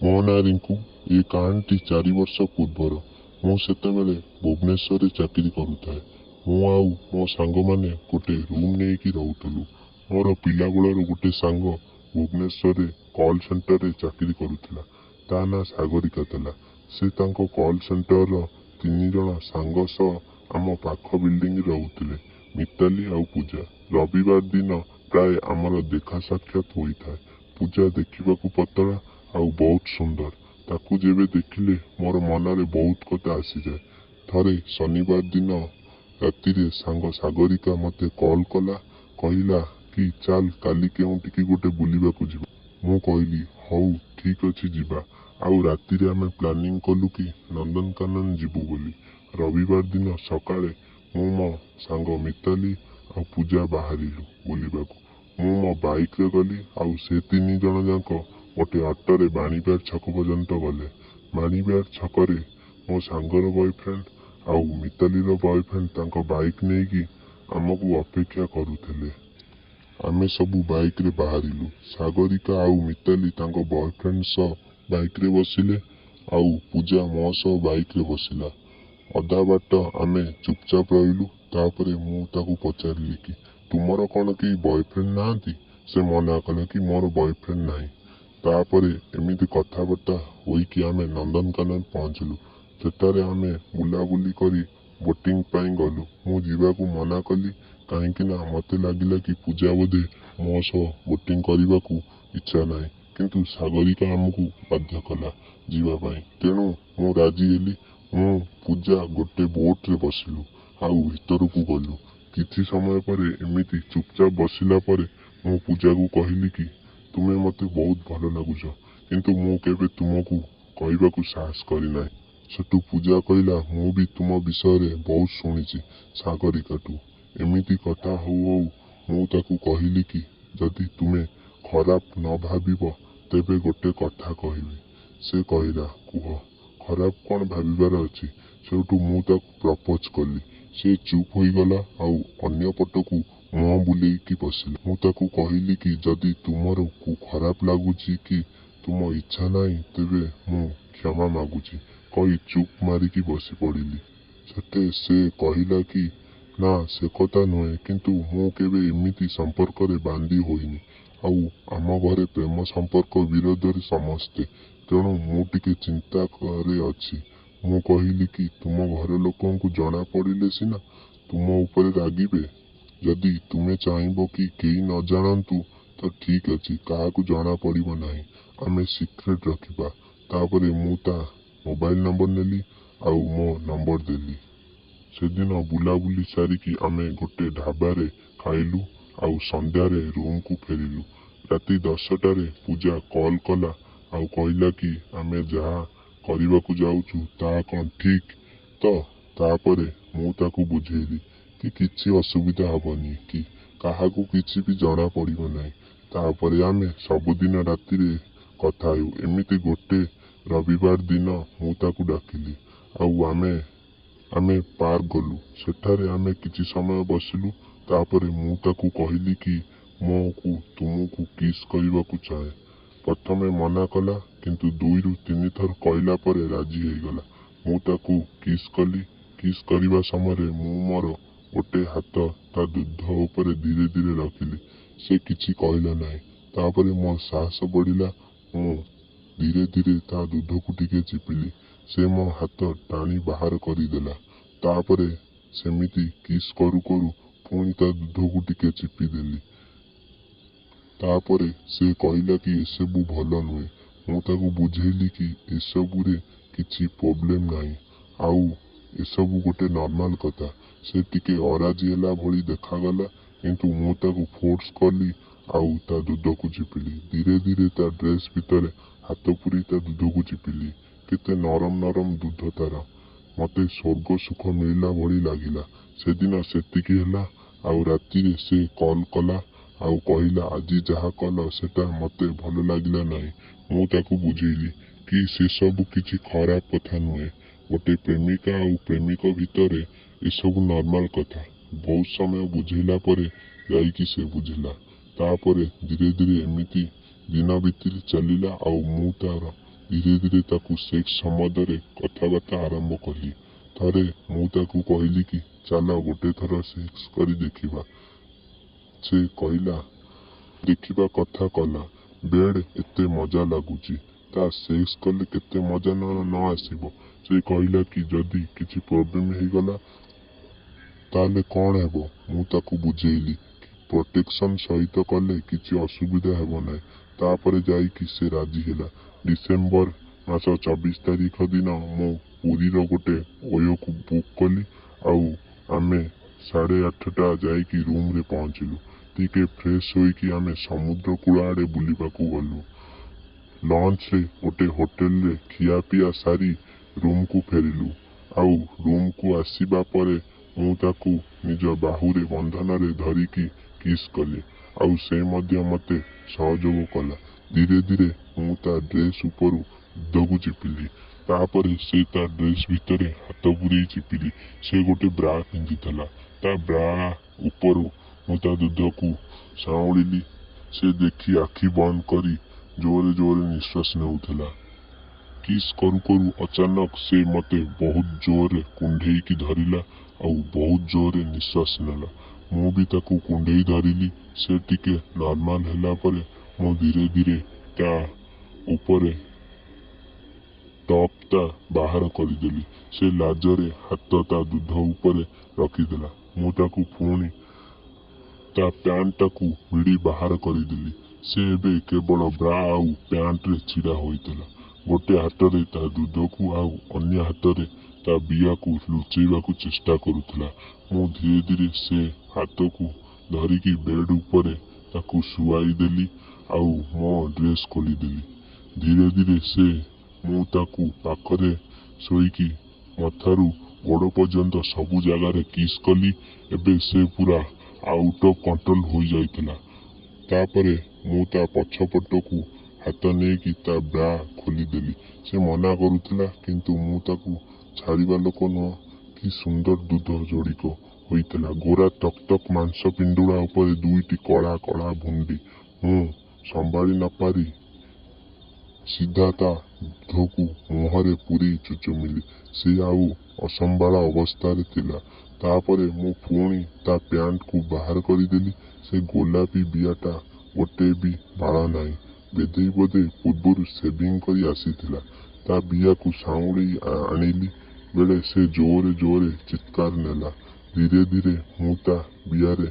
ମୋ ନାଁ ରିଙ୍କୁ। ଏ କାହାଣୀଟି 4 ବର୍ଷ ପୂର୍ବର। ମୁଁ ସେତେବେଳେ ଭୁବନେଶ୍ୱରରେ ଚାକିରି କରୁଥାଏ। ମୁଁ ଆଉ ମୋ ସାଙ୍ଗମାନେ ଗୋଟେ ରୁମ୍ ନେଇକି ରହୁଥିଲୁ। ମୋର ପିଲାବେଳର ଗୋଟେ ସାଙ୍ଗ ଭୁବନେଶ୍ୱରରେ କଲ୍ ସେଣ୍ଟରରେ ଚାକିରି କରୁଥିଲା। ତା ନାଁ ସାଗରିକା ଥିଲା। ସେ ତାଙ୍କ କଲ୍ ସେଣ୍ଟରର 3 ଜଣ ସାଙ୍ଗ ସହ ଆମ ପାଖ ବିଲ୍ଡିଂରେ ରହୁଥିଲେ, ମିତାଲି ଆଉ ପୂଜା। ରବିବାର ଦିନ ପ୍ରାୟ ଆମର ଦେଖା ସାକ୍ଷାତ ହୋଇଥାଏ। ପୂଜା ଦେଖିବାକୁ ପତଳା ଆଉ ବହୁତ ସୁନ୍ଦର। ତାକୁ ଯେବେ ଦେଖିଲେ ମୋର ମନରେ ବହୁତ କଥା ଆସିଯାଏ। ଥରେ ଶନିବାର ଦିନ ରାତିରେ ସାଙ୍ଗ ସାଗରିକା ମୋତେ କଲ୍ କଲା, କହିଲା କି ଚାଲ କାଲି କେଉଁଠିକି ଗୋଟେ ବୁଲିବାକୁ ଯିବା। ମୁଁ କହିଲି ହଉ ଠିକ୍ ଅଛି ଯିବା। ଆଉ ରାତିରେ ଆମେ ପ୍ଲାନିଂ କଲୁ କି ନନ୍ଦନକାନନ ଯିବୁ ବୋଲି। ରବିବାର ଦିନ ସକାଳେ ମୁଁ ମୋ ସାଙ୍ଗ ମିତାଲି ଆଉ ପୂଜା ବାହାରିଲୁ ବୁଲିବାକୁ। ମୁଁ ମୋ ବାଇକ୍ରେ ଗଲି ଆଉ ସେ 3 ଜଣ ଯାକ ଗୋଟେ ଅଟୋରେ ବାଣୀବିହାର ଛକ ପର୍ଯ୍ୟନ୍ତ ଗଲେ। ବାଣୀବିହାର ଛକରେ ମୋ ସାଙ୍ଗର ବୟଫ୍ରେଣ୍ଡ ଆଉ ମିତାଲିର ବୟଫ୍ରେଣ୍ଡ ତାଙ୍କ ବାଇକ୍ ନେଇକି ଆମକୁ ଅପେକ୍ଷା କରୁଥିଲେ। ଆମେ ସବୁ ବାଇକ୍ରେ ବାହାରିଲୁ। ସାଗରିକା ଆଉ ମିତାଲି ତାଙ୍କ ବୟଫ୍ରେଣ୍ଡ ସହ ବାଇକ୍ରେ ବସିଲେ ଆଉ ପୂଜା ମୋ ସହ ବାଇକ୍ରେ ବସିଲା। ଅଧା ବାଟ ଆମେ ଚୁପଚାପ ରହିଲୁ। ତାପରେ ମୁଁ ତାକୁ ପଚାରିଲି କି ତୁମର କ'ଣ କେହି ବୟଫ୍ରେଣ୍ଡ ନାହାନ୍ତି? ସେ ମନା କଲା କି ମୋର ବୟଫ୍ରେଣ୍ଡ ନାହିଁ। ତାପରେ ଏମିତି କଥାବାର୍ତ୍ତା ହୋଇକି ଆମେ ନନ୍ଦନକାନନ ପହଞ୍ଚିଲୁ। ସେଠାରେ ଆମେ ବୁଲାବୁଲି କରି ବୋଟିଂ ପାଇଁ ଗଲୁ। ମୁଁ ଯିବାକୁ ମନା କଲି, କାହିଁକି ନା ମୋତେ ଲାଗିଲା କି ପୂଜା ବୋଧେ ମୋ ସହ ବୋଟିଂ କରିବାକୁ ଇଚ୍ଛା ନାହିଁ। କିନ୍ତୁ ସାଗରିକା ଆମକୁ ବାଧ୍ୟ କଲା ଯିବା ପାଇଁ, ତେଣୁ ମୁଁ ରାଜି ହେଲି। ମୁଁ ପୂଜା ଗୋଟେ ବୋଟ୍ରେ ବସିଲୁ ଆଉ ଭିତରକୁ ଗଲୁ। କିଛି ସମୟ ପରେ ଏମିତି ଚୁପଚାପ ବସିଲା ପରେ ମୁଁ ପୂଜାକୁ କହିଲି କି ତୁମେ ମୋତେ ବହୁତ ଭଲ ଲାଗୁଛ, କିନ୍ତୁ ମୁଁ କେବେ ତୁମକୁ କହିବାକୁ ସାହସ କରିନାହିଁ। ସେଠୁ ପୂଜା କହିଲା, ମୁଁ ବି ତୁମ ବିଷୟରେ ବହୁତ ଶୁଣିଛି ସାଗରିକାଠୁ। ଏମିତି କଥା ହଉ ହଉ ମୁଁ ତାକୁ କହିଲି କି ଯଦି ତୁମେ ଖରାପ ନ ଭାବିବ ତେବେ ଗୋଟେ କଥା କହିବି। ସେ କହିଲା କୁହ। ଖରାପ କ'ଣ ଭାବିବାର ଅଛି? ସେଠୁ ମୁଁ ତାକୁ ପ୍ରପୋଜ କଲି। ସେ ଚୁପ୍ ହୋଇଗଲା ଆଉ ଅନ୍ୟ ପଟକୁ ମୁହଁ ବୁଲେଇକି ବସିଲା। ମୁଁ ତାକୁ କହିଲି କି ଯଦି ତୁମକୁ ଖରାପ ଲାଗୁଛି କି ତୁମ ଇଚ୍ଛା ନାହିଁ ତେବେ ମୁଁ କ୍ଷମା ମାଗୁଛି କହି ଚୁପ୍ ମାରିକି ବସି ପଡ଼ିଲି। ସେଠେ ସେ କହିଲା କି ନା ସେ କଥା ନୁହେଁ, କିନ୍ତୁ ମୁଁ କେବେ ଏମିତି ସମ୍ପର୍କରେ ବାନ୍ଧି ହୋଇନି ଆଉ ଆମ ଘରେ ପ୍ରେମ ସମ୍ପର୍କ ବିରୋଧରେ ସମସ୍ତେ, ତେଣୁ ମୁଁ ଟିକେ ଚିନ୍ତାରେ ଅଛି। ମୁଁ କହିଲି କି ତୁମ ଘର ଲୋକଙ୍କୁ ଜଣା ପଡ଼ିଲେ ସିନା ତୁମ ଉପରେ ରାଗିବେ। ଯଦି ତୁମେ ଚାହିଁବ କି କେହି ନ ଜାଣନ୍ତୁ ତ ଠିକ୍ ଅଛି, କାହାକୁ ଜଣା ପଡ଼ିବ ନାହିଁ। ଆମେ ସିକ୍ରେଟ୍ ରଖିବା। ତାପରେ ମୁଁ ତା ମୋବାଇଲ ନମ୍ବର ନେଲି ଆଉ ମୋ ନମ୍ବର ଦେଲି। ସେଦିନ ବୁଲାବୁଲି ସାରିକି ଆମେ ଗୋଟେ ଢାବାରେ ଖାଇଲୁ ଆଉ ସନ୍ଧ୍ୟାରେ ରୁମକୁ ଫେରିଲୁ। ରାତି 10ଟାରେ ପୂଜା କଲ୍ କଲା ଆଉ କହିଲା କି ଆମେ ଯାହା କରିବାକୁ ଯାଉଛୁ ତାହା କ'ଣ ଠିକ୍ ତ? ତାପରେ ମୁଁ ତାକୁ ବୁଝେଇଲି କି କିଛି ଅସୁବିଧା ହବନି କି କାହାକୁ କିଛି ବି ଜଣା ପଡ଼ିବ ନାହିଁ। ତାପରେ ଆମେ ସବୁଦିନ ରାତିରେ କଥା ହେଉ। ଏମିତି ଗୋଟେ ରବିବାର ଦିନ ମୁଁ ତାକୁ ଡାକିଲି ଆଉ ଆମେ ପାର୍କ ଗଲୁ। ସେଠାରେ ଆମେ କିଛି ସମୟ ବସିଲୁ। ତାପରେ ମୁଁ ତାକୁ କହିଲି କି ମୁଁ ତୁମକୁ କିସ୍ କରିବାକୁ ଚାହେଁ। ପ୍ରଥମେ ମନା କଲା, କିନ୍ତୁ 2ରୁ 3 ଥର କହିଲା ପରେ ରାଜି ହେଇଗଲା। ମୁଁ ତାକୁ କିସ୍ କଲି। କିସ୍ କରିବା ସମୟରେ ମୁଁ ମୋର ଗୋଟେ ହାତ ତା ଦୁଧ ଉପରେ ଧୀରେ ଧୀରେ ରଖିଲି। ସେ କିଛି କହିଲା ନାହିଁ। ତାପରେ ମୋ ସାହସ ବଢ଼ିଲା। ମୁଁ ଧୀରେ ଧୀରେ ତା ଦୁଧକୁ ଟିକେ ଚିପିଲି। ସେ ମୋ ହାତ ଟାଣି ବାହାର କରିଦେଲା। ତାପରେ ସେମିତି କିସ୍ କରୁ କରୁ ପୁଣି ତା ଦୁଧକୁ ଟିକେ ଚିପିଦେଲି। ତାପରେ ସେ କହିଲା କି ଏସବୁ ଭଲ ନୁହେଁ। ମୁଁ ତାକୁ ବୁଝେଇଲି କି ଏସବୁରେ କିଛି ପ୍ରୋବ୍ଲେମ୍ ନାହିଁ ଆଉ ଏସବୁ ଗୋଟେ ନର୍ମାଲ କଥା। ସେ ଟିକେ ଅରାଜି ହେଲା ଭଳି ଦେଖାଗଲା, କିନ୍ତୁ ମୁଁ ତାକୁ ଫୋର୍ସ କଲି ଆଉ ତା ଦୁଧକୁ ଚିପିଲି। ଧୀରେ ଧୀରେ ତା ଡ୍ରେସ୍ ଭିତରେ ହାତ ପୁରେଇ ତା ଦୁଧକୁ ଚିପିଲି। କେତେ ନରମ ନରମ ଦୁଧ ତାର। ମୋତେ ସ୍ୱର୍ଗ ସୁଖ ମିଳିଲା ଭଳି ଲାଗିଲା। ସେଦିନ ସେତିକି ହେଲା। ଆଉ ରାତିରେ ସେ କଲ୍ କଲା ଆଉ କହିଲା ଆଜି ଯାହା କଲ ସେଟା ମୋତେ ଭଲ ଲାଗିଲା ନାହିଁ। ମୁଁ ତାକୁ ବୁଝେଇଲି କି ସେସବୁ କିଛି ଖରାପ କଥା ନୁହେଁ। ଗୋଟେ ପ୍ରେମିକା ଆଉ ପ୍ରେମିକ ଭିତରେ ଏସବୁ ନର୍ମାଲ କଥା। ବହୁତ ସମୟ ବୁଝେଇଲା ପରେ ଯାଇକି ସେ ବୁଝିଲା। ତାପରେ ଧୀରେ ଧୀରେ ଏମିତି ଦିନ ବିତି ଚାଲିଲା ଆଉ ମୁଁ ତାର धीरे धीरे ताकू सेक्स सम्बन्धरे कथबार्ता आरंभ कली। थरे मु ताकू कहली कि चल गोटे थर सेक्स करी देखिबा। से कहला देखिबा कथा कला बेड एते मजा लगुची ता सेक्स कले केते मजा न आसीबो। से कहला कि जदी किछि प्रॉब्लम हे गला ताले कौन हेबो। मु ताकू बुझेइली कि प्रोटेक्शन सहित कले किछि असुविधा हेबो नै। तापरे जाई कि से राजी हेला। डिसेंबर मास 24 तारिख दिन मु पुरी रो गोटे ओयो को बुक कली आउ आमे 8:30 जाई कि रूम रे पहुंचलु। टिके फ्रेश होई कि आमे समुद्र कूल आड़े बुलिबाकू गलु। लंच रे गोटे होटल रे खिया पिया सारी रूम को फेरिलु। आउ रूम को आसीबा परे मु ताकू निज बाहुरे बंधन रे धरिकी किस कली आउ से मध्य मते सहयोग कला। धीरे धीरे मु ता ड्रेस उपरु दुधकू चिपिली। तापरे से ता ड्रेस भितरे हाथ बुरी चिपिली। से गोटे ब्रा पिंधिथला। ता ब्रा उपरु मु ता दुधकू साउलिली। से देखी आखि बंद करी जोरे जोरे निश्वास नेउथला। किस करू करू अचानक से मते बहुत जोरे कुंढेई की धरिला आउ बहुत जोरे निश्वास नेला। मु भी ताकू कुंढेई धरिली। से टिके नॉर्मल हैला परे मु धीरे धीरे ता ऊपरे टॉप ता बाहर करदेली। से लाजरे हाथ ता दूध ऊपरे रखीदेला। मु ताकू पुणी ता पैंट टाकू भिड़ी बाहर करदेली। से एबे केवल ब्रा आउ पैंट रे छिड़ा होइतला। गोटे हाथ रे ता दूध को आउ अन्य हाथ रे ता बिया को लुचेबा को चेष्टा करुथला। मु धीरे धीरे से हाथ को धरिकी बेड ऊपरे ताकू सुआई देली आउ मो ड्रेस खोली देली। धीरे धीरे से मु ताकू पाखरे सोईकी मथारू गोड़ पर्यंत सबु जगार किस कली। एबे से पूरा आउट ऑफ कंट्रोल हो जाइतला। तापरे मु ता पछपटकू हाथ नेकी ता ब्रा खोली देली। से मना करुथला किंतु मु ताकू छाड़िबा लोक नुह। कि सुंदर दूध जोड़िक होइतला। गोरा तक तक मांस पिंडुड़ा ऊपर दुईटी कला कला भुंडी। मु संभाली न पारी सीधा ता दूधकू मुहरे पूरी चुचुमिली। से आउ असंभाला अवस्था रे थिला। तापरे मु पुणी ता पैंट को बाहर करदेली। से गोलापी बियाटा गोटे भी बाला नाई। बेदे बोधे पूर्वर सेविंग करी आसीथिला। ता बिया को साउली आनिली बेले से जोरे जोरे चित्कार नेला। धीरे धीरे मु ता बियारे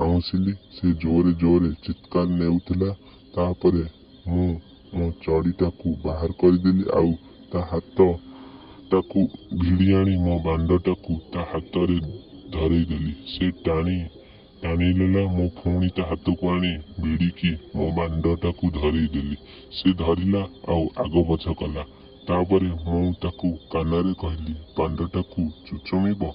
आउसिली। से जोरे जोरे चित्कार नेउथिला। तापरे मु मो चड़ीटा को बाहर करदेली आउ ता हाथ ताकू भिड़ी आनी मो बांडटा को ता हाथ रे धरई देली। से टाणी लेला। मो पुणी ता हाथ को आनी भिड़ी की मो बांडटा को धरई देली। से धरिला आउ आग पछ कला। तापरे मु ताकू कानारे कहली बांडटा को चुचुमिबो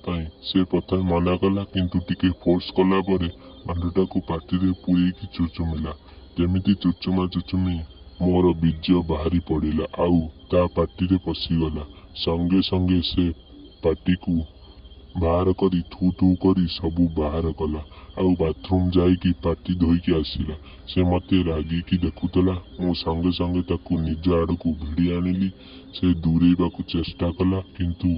ताई। से प्रथम मना कला किंतु टिके फोर्स कला परे बांडटा को पाटी रे पूरी की चुचुमिला। जेमिति चुचुमा चुचुमी मोर बीज बाहरी पड़िला आउ ता पाटी रे पशिगला। संगे संगे से पाटी को बाहर करी थू थू करी सबू बाहर कला आउ बाथरूम जाइकी पाटी धोईकी आसिला। से मते रागी की देखुतला। मु संगे संगे ताकू निज आड़कू भिड़ी आनिली। से दूरेबा को चेष्टा कला किंतु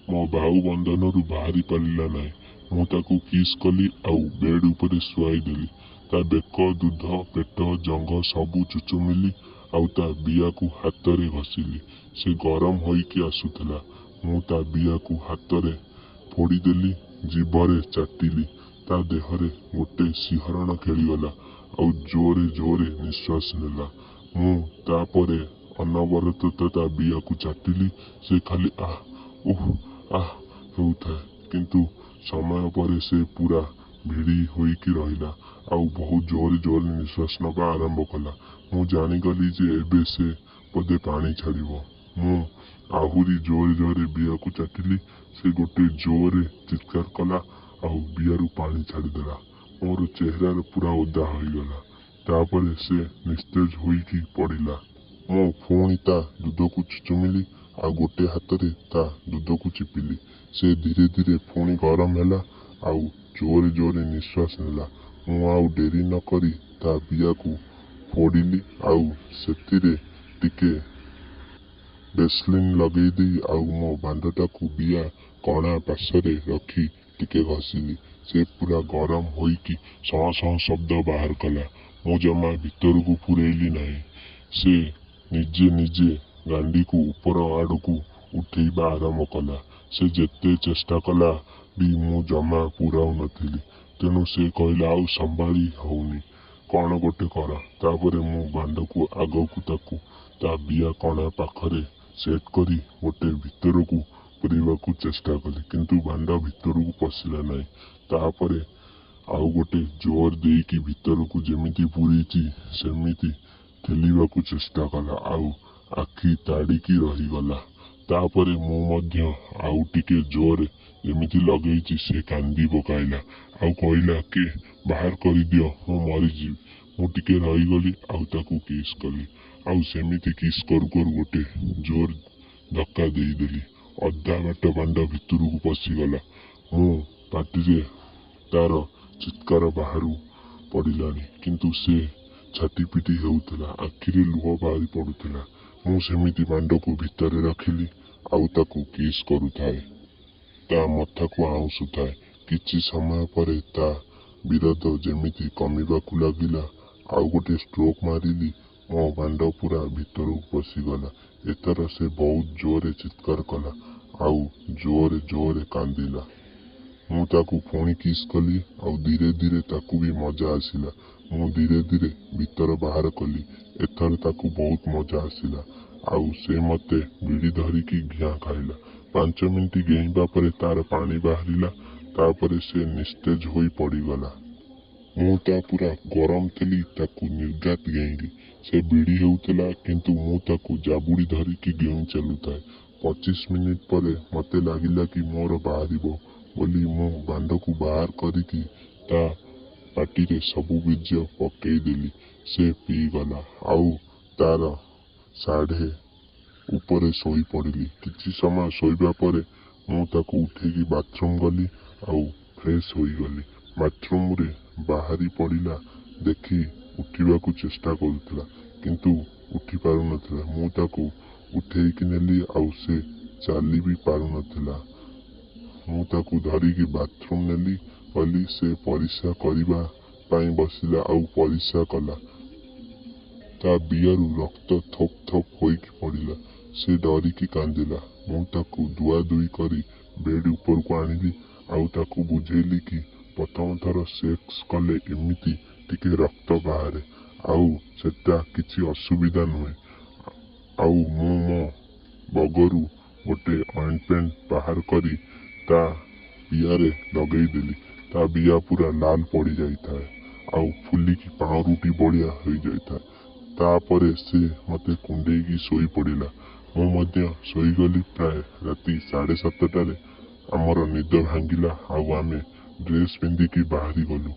मो बाहु बंधन रु बाहरी पारिला नाई। मु ताकू किस कली आउ बेड ऊपर सुआई देली। ता बेक दूध पेट जंग सबू चुचुमिली आउ ता बिया को हाथ रे घसीली। से गरम होईकी आसुथला। मु ता बिया को हाथ रे फोड़ी देली। जीभरे चाटिली। ता देहरे गोटे सिहरण खेलीगला आउ जोरे जोरे निश्वास नेला। मु तापरे अनवरत ता बिया को चाटिली। से खाली आह उह आह होउथाए किंतु समय परे से पूरा भिड़ी होईकी रहिला आउ बहुत जोरे जोरे निश्वास नबा आरंभ कला। मु जानिगली जे एबे से बोधे पानी छाड़िबो। मु आहुरी जोरे जोरे बिया को चाटिली। से गोटे जोरे चित्कार कला आउ बियारू पानी छाड़ीदेला। मोर चेहरा पूरा ओदा होईगला। तापरे से निस्तेज होईकी पड़िला। मु पुणी ता दूध को चुचुमिली आ गोटे हाथ रे ता दूध को चिपिली। से धीरे धीरे पुणी गरम हैला आउ जोरे जोरे निश्वास नेला। मु आउ डेरी न करी ता बिया को फोड़िली आउ सेतिरे टिके ବେସ୍ଲିନ୍ ଲଗେଇ ଦେଇ ଆଉ ମୋ ବାଣ୍ଡଟାକୁ ବିଆ କଣା ପାଶରେ ରଖି ଟିକେ ଘଷିଲି। ସେ ପୁରା ଗରମ ହୋଇକି ସଁ ସଁ ଶବ୍ଦ ବାହାର କଲା। ମୁଁ ଜମା ଭିତରକୁ ପୂରେଇଲି ନାହିଁ। ସେ ନିଜେ ନିଜେ ଗାଣ୍ଡିକୁ ଉପର ଆଡ଼କୁ ଉଠେଇବା ଆରମ୍ଭ କଲା। ସେ ଯେତେ ଚେଷ୍ଟା କଲା ବି ମୁଁ ଜମା ପୂରାଉ ନଥିଲି। ତେଣୁ ସେ କହିଲା, ଆଉ ସମ୍ଭାଳି ହଉନି, କ'ଣ ଗୋଟେ କର। ତାପରେ ମୁଁ ବାଣ୍ଡକୁ ଆଗକୁ ତାକୁ ତା ବିଆ କଣା ପାଖରେ ସେଟ୍ କରି ଗୋଟେ ଭିତରକୁ ପୂରେଇବାକୁ ଚେଷ୍ଟା କଲି, କିନ୍ତୁ ବାଣ୍ଡ ଭିତରକୁ ପଶିଲା ନାହିଁ। ତାପରେ ଆଉ ଗୋଟେ ଜୋର ଦେଇକି ଭିତରକୁ ଯେମିତି ପୂରେଇଛି ସେମିତି ଠେଲିବାକୁ ଚେଷ୍ଟା କଲା, ଆଉ ଆଖି ତାଡ଼ିକି ରହିଗଲା। ତାପରେ ମୁଁ ମଧ୍ୟ ଆଉ ଟିକେ ଜୋର ଯେମିତି ଲଗେଇଛି ସେ କାନ୍ଦି ପକାଇଲା, ଆଉ କହିଲା, କେ ବାହାର କରିଦିଅ, ମୁଁ ମରିଯିବି। ମୁଁ ଟିକେ ରହିଗଲି, ଆଉ ତାକୁ କିସ୍ କଲି, ଆଉ ସେମିତି କିସ୍ କରୁ କରୁ ଗୋଟେ ଜୋର ଧକ୍କା ଦେଇଦେଲି। ଅଧା ବାଟ ବାଣ୍ଡ ଭିତରକୁ ପଶିଗଲା। ମୁଁ ପାଟିରେ ତାର ଚିତ୍କାର ବାହାରୁ ପଡ଼ିଲାଣି, କିନ୍ତୁ ସେ ଛାଟିପିଟି ହେଉଥିଲା, ଆଖିରେ ଲୁହ ବାହାରି ପଡ଼ୁଥିଲା। ମୁଁ ସେମିତି ବାଣ୍ଡକୁ ଭିତରେ ରଖିଲି, ଆଉ ତାକୁ କିସ୍ କରୁଥାଏ। ତା ମଥାକୁ ଆଉଁଶୁଥାଏ। କିଛି ସମୟ ପରେ ତା ବିରଧ ଯେମିତି କମିବାକୁ ଲାଗିଲା। ଆଉ ଗୋଟେ ଷ୍ଟ୍ରୋକ୍ ମାରିଲି। ମୋ ବାଣ୍ଡ ପୁରା ଭିତରକୁ ପଶିଗଲା। ଏଥର ସେ ବହୁତ ଜୋରରେ ଚିତ୍କାର କଲା, ଆଉ ଜୋରେ ଜୋରେ କାନ୍ଦିଲା। ମୁଁ ତାକୁ ପୁଣି କିସ୍ କଲି, ଆଉ ଧୀରେ ଧୀରେ ତାକୁ ବି ମଜା ଆସିଲା। ମୁଁ ଧୀରେ ଧୀରେ ଭିତର ବାହାର କଲି। ଏଥର ତାକୁ ବହୁତ ମଜା ଆସିଲା, ଆଉ ସେ ମତେ ବିଡ଼ି ଧରିକି ଘିଁ ଖାଇଲା। 5 ମିନିଟ୍ ଘେଇଁବା ପରେ ତାର ପାଣି ବାହାରିଲା। ତାପରେ ସେ ନିସ୍ତେଜ ହୋଇ ପଡ଼ିଗଲା। ମୁଁ ତା ପୁରା ଗରମ ଥିଲି ତାକୁ ନିର୍ଘାତ ଘେଇଁଲି। ସେ ବିଡ଼ି ହେଉଥିଲା, କିନ୍ତୁ ମୁଁ ତାକୁ ଜାବୁଡ଼ି ଧରିକି ଘେଇଁ ଚାଲୁଥାଏ। 25 ମିନିଟ୍ ପରେ ମତେ ଲାଗିଲା କି ମୋର ବାହାରିବ ବୋଲି ମୁଁ ବାଣ୍ଡକୁ ବାହାର କରିକି ତା ପାଟିରେ ସବୁ ବୀର୍ଯ୍ୟ ପକେଇଦେଲି। ସେ ପିଇଗଲା, ଆଉ ତାର ସାଢ଼େ ଉପରେ ଶୋଇ ପଡ଼ିଲି। କିଛି ସମୟ ଶୋଇବା ପରେ ମୁଁ ତାକୁ ଉଠେଇକି ବାଥରୁମ୍ ଗଲି, ଆଉ ଫ୍ରେଶ୍ ହୋଇଗଲି। ବାଥରୁମ୍ରେ ବାହାରି ପଡ଼ିଲା ଦେଖି ଉଠିବାକୁ ଚେଷ୍ଟା କରୁଥିଲା, କିନ୍ତୁ ଉଠି ପାରୁନଥିଲା। ମୁଁ ତାକୁ ଉଠେଇକି ନେଲି, ଆଉ ସେ ଚାଲି ବି ପାରୁନଥିଲା। ମୁଁ ତାକୁ ଧରିକି ବାଥରୁମ୍ ନେଲି, ଗଲି। ସେ ପରିସ୍ରା କରିବା ପାଇଁ ବସିଲା, ଆଉ ପରିସ୍ରା କଲା। ତା ବିଆରୁ ରକ୍ତ ଥୋପ୍ ଥୋପ୍ ହୋଇକି ପଡ଼ିଲା। ସେ ଡରିକି କାନ୍ଦିଲା। ମୁଁ ତାକୁ ଧୁଆଧୁଇ କରି ବେଡ୍ ଉପରକୁ ଆଣିଲି, ଆଉ ତାକୁ ବୁଝେଇଲି କି ପ୍ରଥମ ଥର ସେକ୍ସ କଲେ ଏମିତି ଟିକେ ରକ୍ତ ବାହାରେ, ଆଉ ସେଟା କିଛି ଅସୁବିଧା ନୁହେଁ। ଆଉ ମୁଁ ମୋ ବଗରୁ ଗୋଟେ ଅଏଣ୍ଟମେଣ୍ଟ ବାହାର କରି ତା ବିଆରେ ଲଗେଇଦେଲି। ତା ବିଆ ପୁରା ଲାଲ ପଡ଼ିଯାଇଥାଏ, ଆଉ ଫୁଲିକି ପାଉଁରୁଟି ଭଳିଆ ହୋଇଯାଇଥାଏ। ତାପରେ ସେ ମତେ କୁଣ୍ଡେଇକି ଶୋଇ ପଡ଼ିଲା। ମୁଁ ମଧ୍ୟ ଶୋଇଗଲି। ପ୍ରାୟ ରାତି 7:30ଟାରେ ଆମର ନିଦ ଭାଙ୍ଗିଲା, ଆଉ ଆମେ ଡ୍ରେସ୍ ପିନ୍ଧିକି ବାହାରି ଗଲୁ।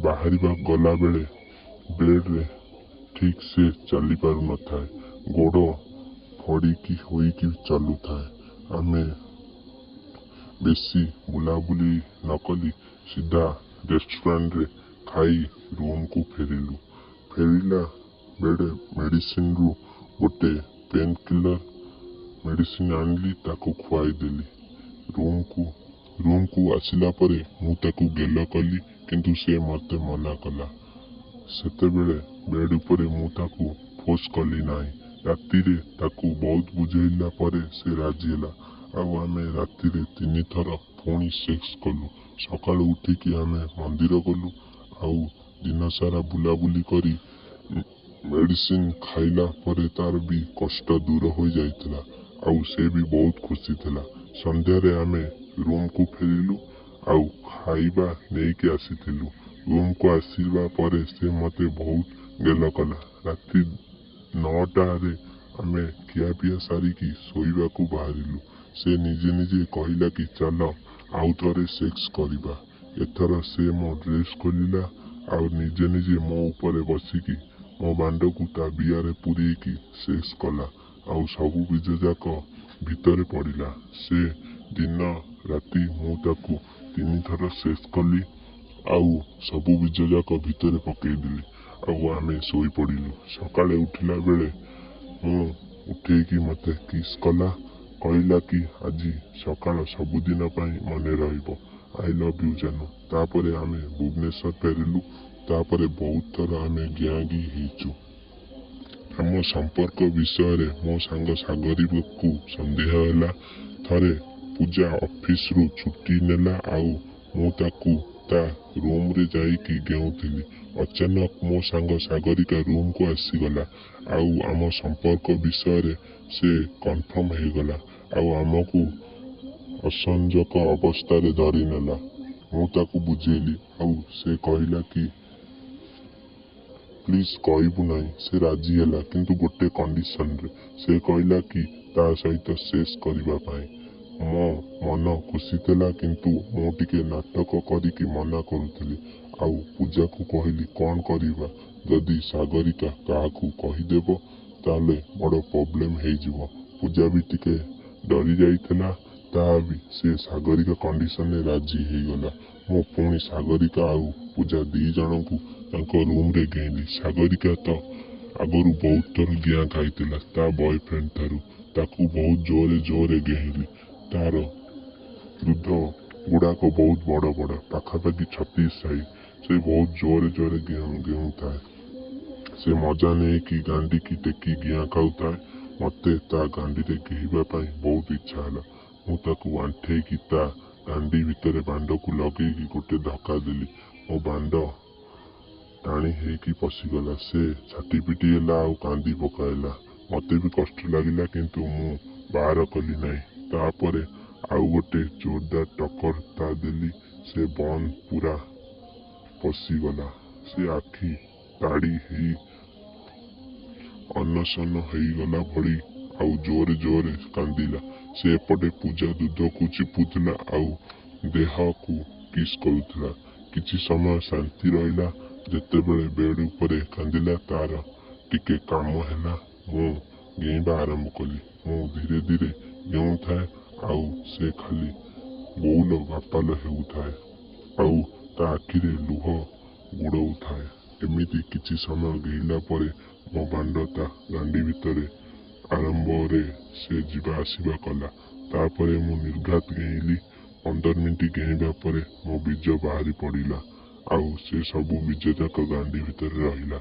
ବାହାରିବା ଗଲାବେଳେ ବେଡ୍ରେ ଠିକ୍ ସେ ଚାଲି ପାରୁନଥାଏ। ଗୋଡ଼ ଫଡ଼ିକି ହୋଇକି ଚାଲୁଥାଏ। ଆମେ ବେଶୀ ବୁଲାବୁଲି ନକରି ସିଧା ରେଷ୍ଟୁରାଣ୍ଟରେ ଖାଇ ରୁମକୁ ଫେରିଲୁ। ଫେରିଲା ବେଳେ ମେଡ଼ିସିନରୁ ଗୋଟେ ପେନକିଲର ମେଡ଼ିସିନ ଆଣିଲି, ତାକୁ ଖୁଆଇଦେଲି। ରୁମକୁ ଆସିଲା ପରେ ମୁଁ ତାକୁ ଗେଲ କଲି, କିନ୍ତୁ ସେ ମତେ ମନା କଲା। ସେତେବେଳେ ବେଡ୍ ଉପରେ ମୁଁ ତାକୁ ଫୋର୍ସ କଲି ନାହିଁ। ରାତିରେ ତାକୁ ବହୁତ ବୁଝେଇଲା ପରେ ସେ ରାଜି ହେଲା, ଆଉ ଆମେ ରାତିରେ 3 ଥର ପୁଣି ସେକ୍ସ କଲୁ। ସକାଳୁ ଉଠିକି ଆମେ ମନ୍ଦିର ଗଲୁ, ଆଉ ଦିନସାରା ବୁଲାବୁଲି କରି ମେଡ଼ିସିନ ଖାଇଲା ପରେ ତାର ବି କଷ୍ଟ ଦୂର ହୋଇଯାଇଥିଲା, ଆଉ ସେ ବି ବହୁତ ଖୁସି ଥିଲା। ସନ୍ଧ୍ୟାରେ ଆମେ ରୁମକୁ ଫେରିଲୁ, ଆଉ ଖାଇବା ନେଇକି ଆସିଥିଲୁ। ରୁମକୁ ଆସିବା ପରେ ସେ ମତେ ବହୁତ ଗେଲ କଲା। ରାତି 9ଟାରେ ଆମେ ଖିଆପିଆ ସାରିକି ଶୋଇବାକୁ ବାହାରିଲୁ। ସେ ନିଜେ ନିଜେ କହିଲା କି ଚାଲ ଆଉ ଥରେ ସେକ୍ସ କରିବା। ଏଥର ସେ ମୋ ଡ୍ରେସ୍ ଖୋଲିଲା, ଆଉ ନିଜେ ନିଜେ ମୋ ଉପରେ ବସିକି ମୋ ବାଣ୍ଡକୁ ତା ବିଆରେ ପୂରେଇକି ସେକ୍ସ କଲା, ଆଉ ସବୁ ବୀଜଯାକ ଭିତରେ ପଡ଼ିଲା। ସେ ଦିନ ରାତି ମୁଁ ତାକୁ 3 ଥର ସେକ୍ସ କଲି, ଆଉ ସବୁ ବୀଜଯାକ ଭିତରେ ପକେଇଦେଲି, ଆଉ ଆମେ ଶୋଇପଡ଼ିଲୁ। ସକାଳେ ଉଠିଲା ବେଳେ ମୁଁ ଉଠି ଉଠେଇକି ମୋତେ କିସ୍ କଲା। କହିଲା କି ଆଜି ସକାଳ ସବୁଦିନ ପାଇଁ ମନେ ରହିବ। ଆଇ ଲଭ୍ ୟୁ ଜାନୁ। ତାପରେ ଆମେ ଭୁବନେଶ୍ୱର ଫେରିଲୁ। ତାପରେ ବହୁତ ଥର ଆମେ ଗିଁ ହେଇଛୁ। ଆମ ସମ୍ପର୍କ ବିଷୟରେ ମୋ ସାଙ୍ଗ ସାଗରିକାକୁ ସନ୍ଦେହ ହେଲା। ଥରେ ପୂଜା ଅଫିସରୁ ଛୁଟି ନେଲା ଆଉ ମୁଁ ତାକୁ ତା ରୁମରେ ଯାଇକି ଗେଉଁଥିଲି। ଅଚାନକ ମୋ ସାଙ୍ଗ ସାଗରିକା ରୁମକୁ ଆସିଗଲା ଆଉ ଆମ ସମ୍ପର୍କ ବିଷୟରେ ସେ କନଫର୍ମ ହେଇଗଲା ଆଉ ଆମକୁ ଅସଂଯୋଗ ଅବସ୍ଥାରେ ଧରିନେଲା। ମୁଁ ତାକୁ ବୁଝେଇଲି ଆଉ ସେ କହିଲା କି ପ୍ଲିଜ କହିବୁ ନାହିଁ। ସେ ରାଜି ହେଲା କିନ୍ତୁ ଗୋଟେ କଣ୍ଡିସନରେ। ସେ କହିଲା କି ତା ସହିତ ସେକ୍ସ କରିବା ପାଇଁ। ମୋ ମନ ଖୁସି ଥିଲା କିନ୍ତୁ ମୁଁ ଟିକେ ନାଟକ କରିକି ମନା କରୁଥିଲି। ଆଉ ପୂଜାକୁ କହିଲି କ'ଣ କରିବା ଯଦି ସାଗରିକା କାହାକୁ କହିଦେବ ତାହେଲେ ବଡ଼ ପ୍ରୋବ୍ଲେମ ହେଇଯିବ। ପୂଜା ବି ଟିକେ ଡରି ଯାଇଥିଲା। ତାହା ବି ସେ ସାଗରିକା କଣ୍ଡିସନରେ ରାଜି ହେଇଗଲା। ମୁଁ ପୁଣି ସାଗରିକା ଆଉ ପୂଜା ଦି ଜଣଙ୍କୁ ତାଙ୍କ ରୁମରେ ଗେଇଲି। ସାଗରିକା ତ ଆଗରୁ ବହୁତ ଥର ଗିଁ ଖାଇଥିଲା ତା ବୟଫ୍ରେଣ୍ଡ ଠାରୁ। ତାକୁ ବହୁତ ଜୋରେ ଗେଇଲି। ତାର ଦୁଧ ଗୁଡ଼ାକ ବହୁତ ବଡ଼ ବଡ଼, ପାଖାପାଖି 36 ସାଇଜ। ସେ ବହୁତ ଜୋରେ ଗେଉଁଥାଏ। ସେ ମଜା ନେଇକି ଗାଣ୍ଡିକି ଟେକି ଗିଁ ଖାଉଥାଏ। ମୋତେ ତା ଗାଣ୍ଡିରେ ଗେଇବା ପାଇଁ ବହୁତ ଇଚ୍ଛା ହେଲା। ମୁଁ ତାକୁ ଆଣ୍ଠେଇକି ତା ଗାଣ୍ଡି ଭିତରେ ବାଣ୍ଡକୁ ଲଗେଇକି ଗୋଟେ ଧକ୍କା ଦେଲି। ମୋ ବାଣ୍ଡ ଟାଣି ହେଇକି ପଶିଗଲା। ସେ ଛାଟିପିଟି ହେଲା ଆଉ କାନ୍ଦି ପକାଇଲା। ମୋତେ ବି କଷ୍ଟ ଲାଗିଲା କିନ୍ତୁ ମୁଁ ବାହାର କଲି ନାହିଁ। ତାପରେ ଆଉ ଗୋଟେ ଜୋରଦାର ଟକ୍କର ତା ଦେଲି। ସେ ବନ୍ଦ ପୁରା ପଶିଗଲା। ସେ ଆଖି ତାଡ଼ି ହେଇ ଅନଶନ ହେଇଗଲା ଭଳି ଆଉ ଜୋରେ କାନ୍ଦିଲା। ସେ ଏପଟେ ପୂଜା ଦୁଧକୁ ଚିପୁଥିଲା ଆଉ ଦେହକୁ କିସ୍ କରୁଥିଲା। କିଛି ସମୟ ଶାନ୍ତି ରହିଲା। ଯେତେବେଳେ ବେଡ୍ ଉପରେ କାନ୍ଦିଲା ତାର ଟିକେ କାମ ହେଲା ମୁଁ ଗେଇବା ଆରମ୍ଭ କଲି। ମୁଁ ଧୀରେ ଧୀରେ ଗେଉଁଥାଏ ଆଉ ସେ ଖାଲି ବୋଉଲ ବାପାଲ ହେଉଥାଏ ଆଉ ତା ଆଖିରେ ଲୁହ ବୁଡ଼ଉଥାଏ। ଏମିତି କିଛି ସମୟ ଗେଇଲା ପରେ ମୋ ବାଣ୍ଡ ତା ଗାଣ୍ଡି ଭିତରେ ଆରମ୍ଭରେ ସେ ଯିବା ଆସିବା କଲା। ତାପରେ ମୁଁ ନିର୍ଘାତ ଗେଇଲି। 15 ମିନିଟ୍ ଗେଇବା ପରେ ମୋ ବୀଜ ବାହାରି ପଡ଼ିଲା ଆଉ ସେ ସବୁ ବୀଜ ଯାକ ଗାଣ୍ଡି ଭିତରେ ରହିଲା।